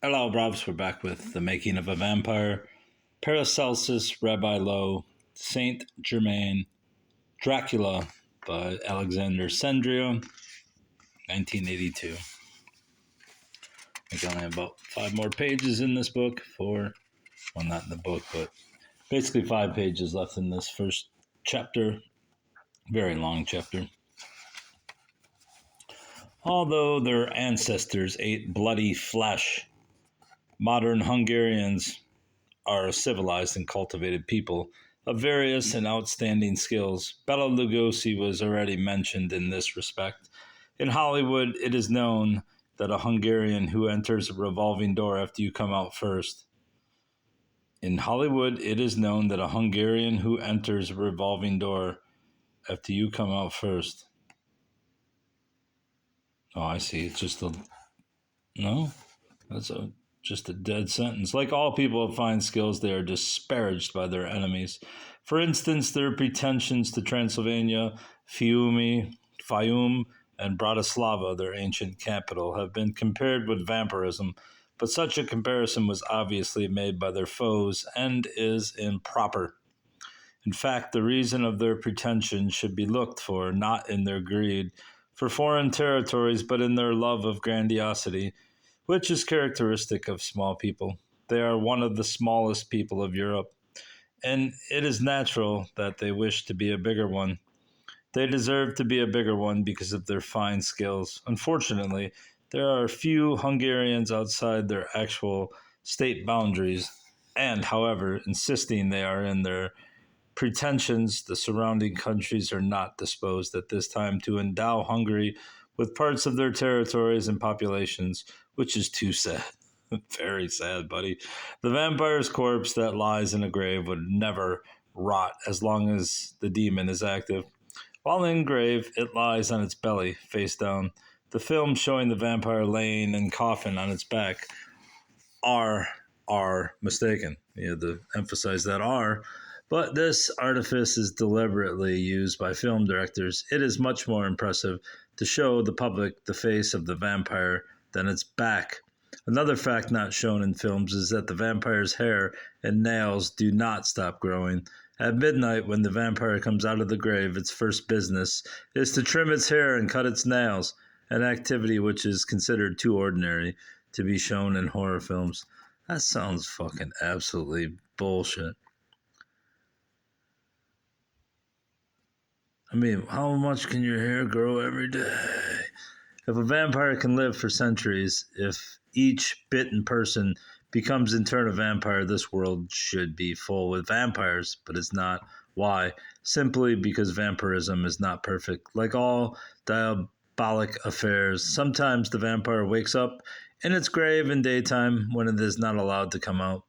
Hello, Brovs. We're back with The Making of a Vampire, Paracelsus, Rabbi Loew, Saint Germain, Dracula by Alexander Şendrea, 1982. I think I only have about 5 more pages in this book. Well, not in the book, but basically 5 pages left in this first chapter. Very long chapter. Although their ancestors ate bloody flesh, modern Hungarians are a civilized and cultivated people of various and outstanding skills. Bela Lugosi was already mentioned in this respect. In Hollywood, it is known that a Hungarian who enters a revolving door after you come out first. In Hollywood, it is known that a Hungarian who enters a revolving door after you come out first. Oh, I see. It's just no. That's just a dead sentence. Like all people of fine skills, they are disparaged by their enemies. For instance, their pretensions to Transylvania, Fiume, and Bratislava, their ancient capital, have been compared with vampirism, but such a comparison was obviously made by their foes and is improper. In fact, the reason of their pretensions should be looked for not in their greed for foreign territories, but in their love of grandiosity, which is characteristic of small people. They are one of the smallest people of Europe, and it is natural that they wish to be a bigger one. They deserve to be a bigger one because of their fine skills. Unfortunately, there are few Hungarians outside their actual state boundaries, and, however, insisting they are in their pretensions, the surrounding countries are not disposed at this time to endow Hungary with parts of their territories and populations, which is too sad. Very sad, buddy. The vampire's corpse that lies in a grave would never rot as long as the demon is active. While in grave, it lies on its belly, face down. The films showing the vampire laying in coffin on its back are mistaken. You have to emphasize that are. But this artifice is deliberately used by film directors. It is much more impressive to show the public the face of the vampire than its back. Another fact not shown in films is that the vampire's hair and nails do not stop growing. At midnight, when the vampire comes out of the grave, its first business is to trim its hair and cut its nails, an activity which is considered too ordinary to be shown in horror films. That sounds fucking absolutely bullshit. I mean, how much can your hair grow every day? If a vampire can live for centuries, if each bitten person becomes in turn a vampire, this world should be full with vampires, but it's not. Why? Simply because vampirism is not perfect. Like all diabolic affairs, sometimes the vampire wakes up in its grave in daytime when it is not allowed to come out.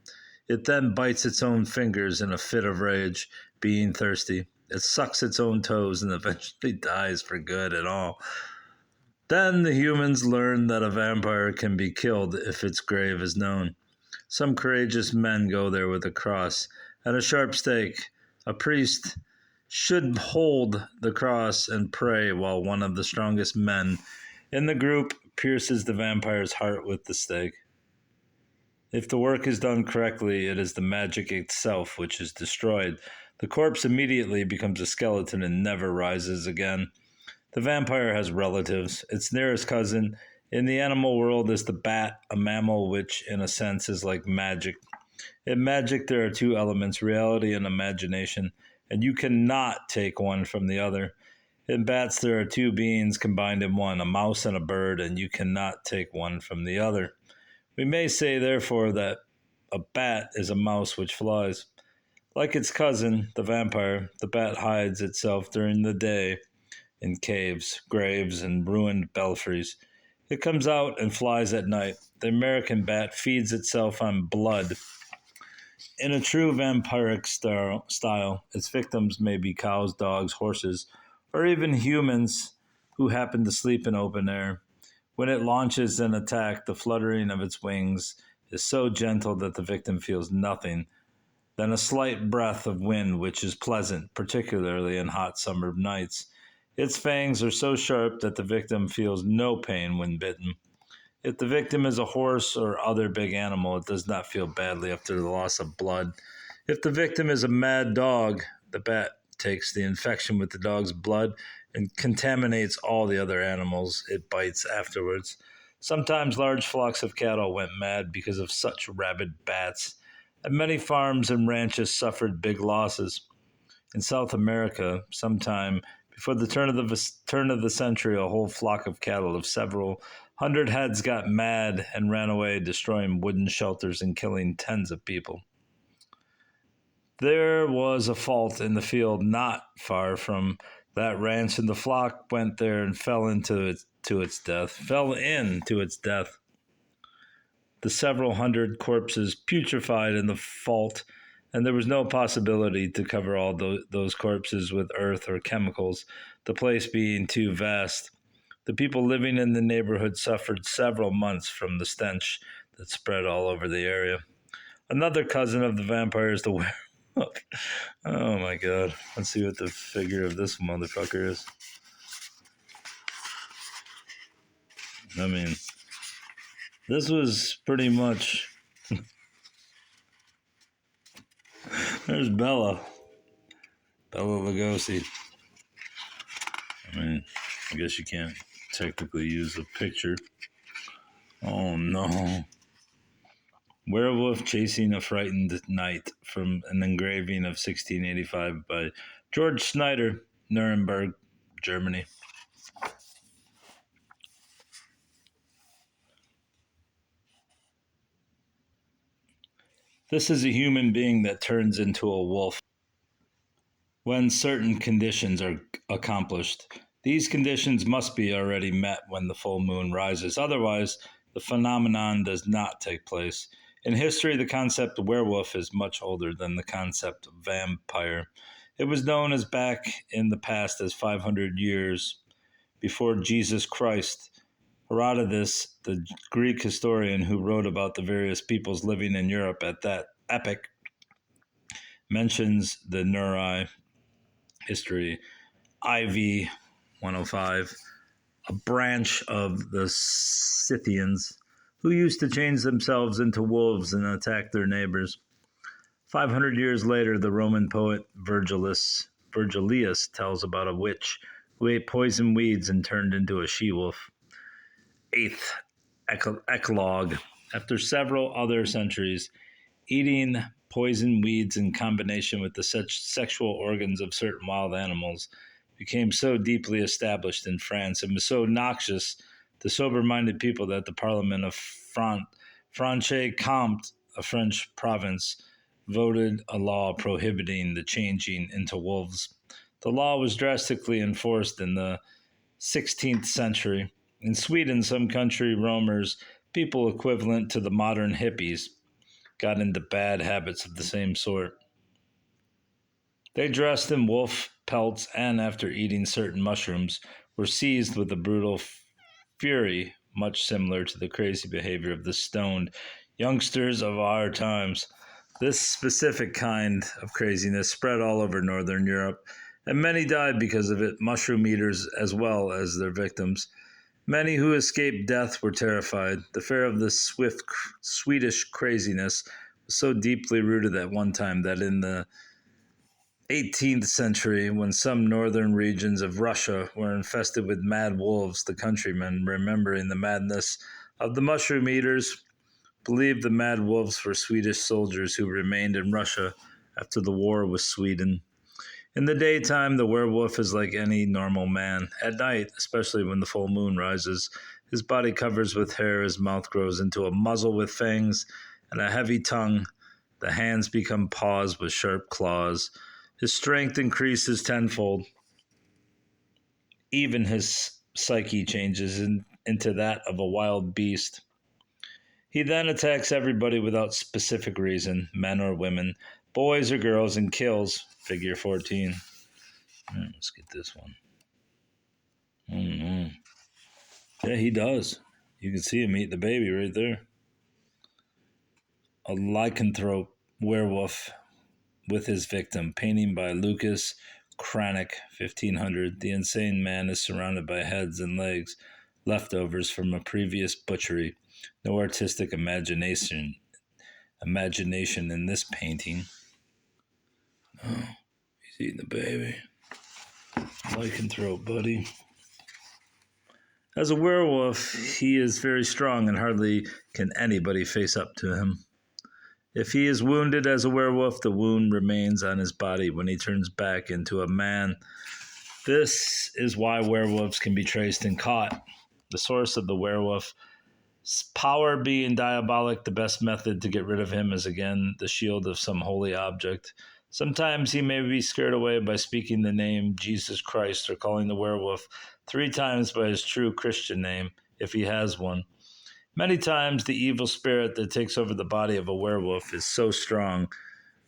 It then bites its own fingers in a fit of rage, being thirsty. It sucks its own toes and eventually dies for good and all. Then the humans learn that a vampire can be killed if its grave is known. Some courageous men go there with a cross and a sharp stake. A priest should hold the cross and pray while one of the strongest men in the group pierces the vampire's heart with the stake. If the work is done correctly, it is the magic itself which is destroyed. The corpse immediately becomes a skeleton and never rises again. The vampire has relatives. Its nearest cousin in the animal world is the bat, a mammal which, in a sense, is like magic. In magic, there are two elements, reality and imagination, and you cannot take one from the other. In bats, there are two beings combined in one, a mouse and a bird, and you cannot take one from the other. We may say, therefore, that a bat is a mouse which flies. Like its cousin, the vampire, the bat hides itself during the day in caves, graves, and ruined belfries. It comes out and flies at night. The American bat feeds itself on blood. In a true vampiric style, its victims may be cows, dogs, horses, or even humans who happen to sleep in open air. When it launches an attack, the fluttering of its wings is so gentle that the victim feels nothing, then a slight breath of wind which is pleasant, particularly in hot summer nights. Its fangs are so sharp that the victim feels no pain when bitten. If the victim is a horse or other big animal, it does not feel badly after the loss of blood. If the victim is a mad dog, the bat takes the infection with the dog's blood and contaminates all the other animals it bites afterwards. Sometimes large flocks of cattle went mad because of such rabid bats, and many farms and ranches suffered big losses. In South America, sometime before the turn of the century, a whole flock of cattle of several hundred heads got mad and ran away, destroying wooden shelters and killing tens of people. There was a fault in the field not far from that ranch, and the flock went there and fell into its death. The several hundred corpses putrefied in the fault, and there was no possibility to cover all those corpses with earth or chemicals, the place being too vast. The people living in the neighborhood suffered several months from the stench that spread all over the area. Another cousin of the vampire is the werewolf. Oh my god. Let's see what the figure of this motherfucker is. I mean, this was pretty much... There's Bella Lugosi. I mean, I guess you can't technically use a picture. Oh no. Werewolf Chasing a Frightened Knight from an engraving of 1685 by George Snyder, Nuremberg, Germany. This is a human being that turns into a wolf when certain conditions are accomplished. These conditions must be already met when the full moon rises. Otherwise, the phenomenon does not take place. In history, the concept of werewolf is much older than the concept of vampire. It was known as back in the past as 500 years before Jesus Christ. Herodotus, the Greek historian who wrote about the various peoples living in Europe at that epoch, mentions the Nuri history, IV 105, a branch of the Scythians who used to change themselves into wolves and attack their neighbors. 500 years later, the Roman poet Virgilius tells about a witch who ate poison weeds and turned into a she-wolf. 8th eclogue. After several other centuries, eating poison weeds in combination with the sexual organs of certain wild animals became so deeply established in France and was so noxious to sober-minded people that the Parliament of Franche-Comté, a French province, voted a law prohibiting the changing into wolves. The law was drastically enforced in the 16th century. In Sweden, some country roamers, people equivalent to the modern hippies, got into bad habits of the same sort. They dressed in wolf pelts and, after eating certain mushrooms, were seized with a brutal fury much similar to the crazy behavior of the stoned youngsters of our times. This specific kind of craziness spread all over Northern Europe, and many died because of it, mushroom eaters as well as their victims. Many who escaped death were terrified. The fear of this swift Swedish craziness was so deeply rooted at one time that in the 18th century, when some northern regions of Russia were infested with mad wolves, the countrymen, remembering the madness of the mushroom eaters, believed the mad wolves were Swedish soldiers who remained in Russia after the war with Sweden. In the daytime, the werewolf is like any normal man. At night, especially when the full moon rises, his body covers with hair, his mouth grows into a muzzle with fangs and a heavy tongue. The hands become paws with sharp claws. His strength increases tenfold. Even his psyche changes into that of a wild beast. He then attacks everybody without specific reason, men or women, boys or girls, and kills. Figure 14. Let's get this one. Yeah, he does. You can see him eat the baby right there. A lycanthrope werewolf with his victim, painting by Lucas Cranach, 1500. The insane man is surrounded by heads and legs, leftovers from a previous butchery. No artistic imagination in this painting. Oh, he's eating the baby. Lycanthrope, buddy. As a werewolf, he is very strong and hardly can anybody face up to him. If he is wounded as a werewolf, the wound remains on his body when he turns back into a man. This is why werewolves can be traced and caught. The source of the werewolf's power being diabolic, the best method to get rid of him is again the shield of some holy object. Sometimes he may be scared away by speaking the name Jesus Christ or calling the werewolf 3 times by his true Christian name, if he has one. Many times the evil spirit that takes over the body of a werewolf is so strong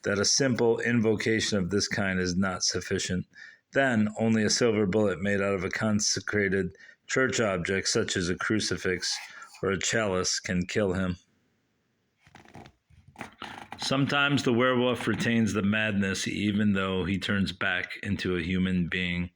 that a simple invocation of this kind is not sufficient. Then only a silver bullet made out of a consecrated church object such as a crucifix or a chalice can kill him. Sometimes the werewolf retains the madness even though he turns back into a human being.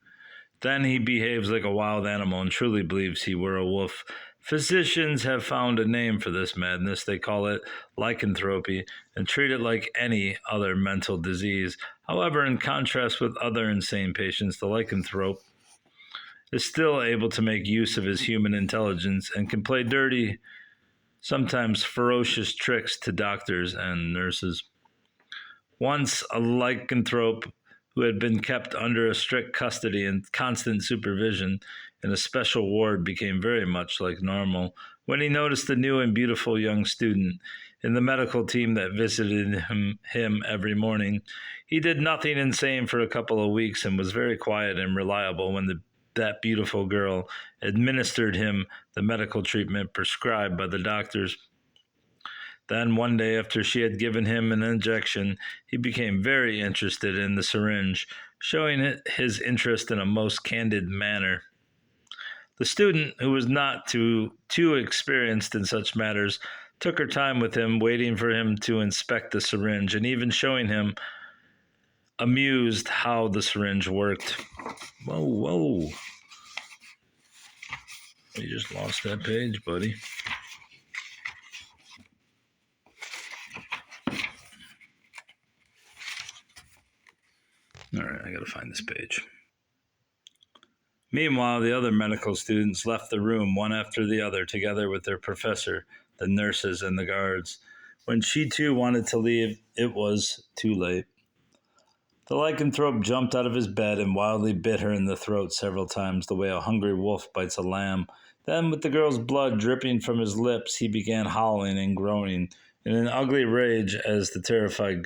Then he behaves like a wild animal and truly believes he were a wolf. Physicians have found a name for this madness. They call it lycanthropy and treat it like any other mental disease. However, in contrast with other insane patients, the lycanthrope is still able to make use of his human intelligence and can play dirty, sometimes ferocious tricks to doctors and nurses. Once a lycanthrope who had been kept under a strict custody and constant supervision in a special ward became very much like normal when he noticed a new and beautiful young student in the medical team that visited him every morning. He did nothing insane for a couple of weeks and was very quiet and reliable when that beautiful girl administered him the medical treatment prescribed by the doctors. Then one day after she had given him an injection, he became very interested in the syringe, showing his interest in a most candid manner. The student, who was not too experienced in such matters, took her time with him, waiting for him to inspect the syringe and even showing him, amused, how the syringe worked. Whoa. You just lost that page, buddy. All right, I gotta find this page. Meanwhile, the other medical students left the room one after the other, together with their professor, the nurses, and the guards. When she too wanted to leave, it was too late. The lycanthrope jumped out of his bed and wildly bit her in the throat several times, the way a hungry wolf bites a lamb. Then, with the girl's blood dripping from his lips, he began howling and groaning in an ugly rage at the terrified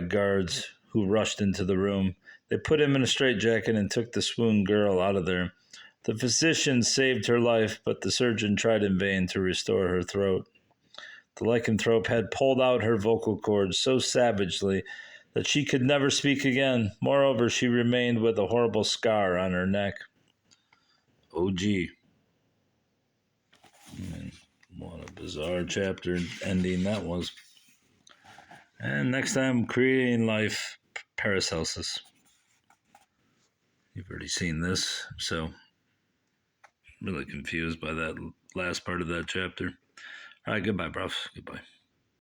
guards who rushed into the room. They put him in a straitjacket and took the swooned girl out of there. The physician saved her life, but the surgeon tried in vain to restore her throat. The lycanthrope had pulled out her vocal cords so savagely that she could never speak again. Moreover, she remained with a horrible scar on her neck. Oh, gee. What a bizarre chapter ending that was. And next time, Creating Life, Paracelsus. You've already seen this, so really confused by that last part of that chapter. All right, goodbye, bros. Goodbye.